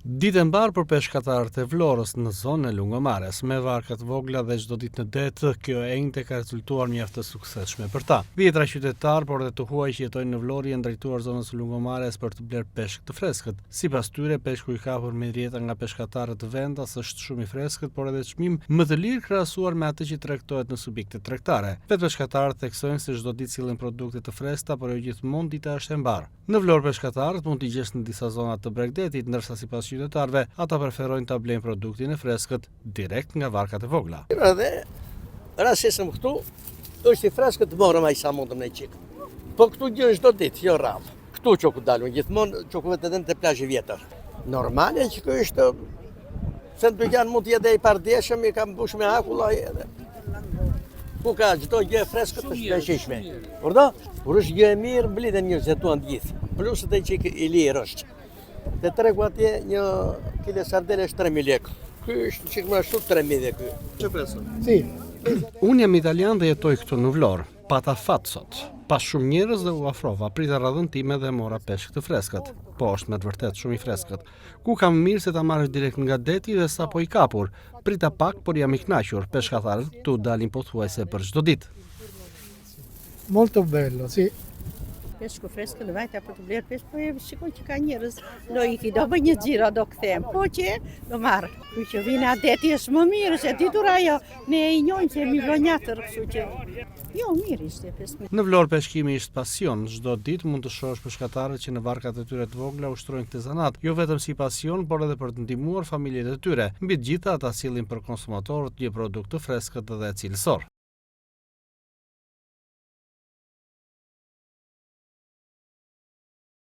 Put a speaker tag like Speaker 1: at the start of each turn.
Speaker 1: Ditë e mbarë për peshkatarët e Vlorës në zonën e Lungomares, me varka të vogla dhe çdo ditë në det, kjo enjte ka rezultuar mjaft të suksesshme për ta. Vjetra qytetar, por dhe të huaj që jetojnë në Vlorë janë drejtuar zonës së Lungomares për të bler peshk të freskët. Sipas tyre, peshku i kapur me rjeta nga peshkatarët të vendas është shumë i freskët, por edhe çmim më të lirë krahasuar me atë që tregtohet në subjektet tregtare. Vetë peshkatarët theksojnë se çdo ditë sillen produkte të freskëta, por jo gjithmonë dita është e mbarë. Në Vlorë peshkatarët mund t'i gjesh në disa zona të Bregdetit, ndërsa sipas qytetarëve, ata preferojnë ta blejnë produktin e freskët direkt nga varkat e vogla.
Speaker 2: Edhe rastisëm këtu, është i freskët të morëm ai sa mundëm në qik. Po këtu gjë çdo ditë, jo radhë. Këtu që ku dalun, gjithmonë që ku vetë edhe në të plazhi vjetër. Normale që kjo është, se në dykjan mund t'jetë i pardeshëm, i kam mbush me akulla edhe. Ku ka çdo gjë e freskët është e shishme. Urdo? Kur është gjë e mirë, mblidhen njerëz jetuan të gjithë. Pluset e që i lirë është. Te tregu atje një kile sardele është 3.000 lekë. Ky është çik më ashtu 3.000 lekë. Çfarë preson?
Speaker 3: Si.
Speaker 1: Unë jam italian dhe jetoj këtu në Vlorë. Pata fat sot. Pas shumë njerëz dhe u afrova, prita radhën time dhe mora peshk të freskët. Po është me të vërtet shumë i freskët. Ku kam mirë se ta marrësh direkt nga deti dhe sapo i kapur. Prita pak, por jam i kënaqur. Peshkatarët tu dalin pothuajse për çdo ditë.
Speaker 3: Molto bello, sì.
Speaker 4: Peshku freskë në vajta për të blerë peshk, po e shikoj që ka njerëz lojiki, do bëj një xhiro, do kthehem, po që do marr. Ky që vjen adeti është më mirë, se ditur ajo, ne e njohim se jemi vlonjatër, kështu që jo, mirë ishte peshku.
Speaker 1: Në Vlorë peshkimi është pasion, çdo ditë mund të shohësh peshkatarët që në varkat e tyre të vogla ushtrojnë këtë zanat, jo vetëm si pasion, por edhe për të ndihmuar familjet e tyre. Mbi të gjitha ata sillin për konsumatorët një produkt të freskët dhe cilësor.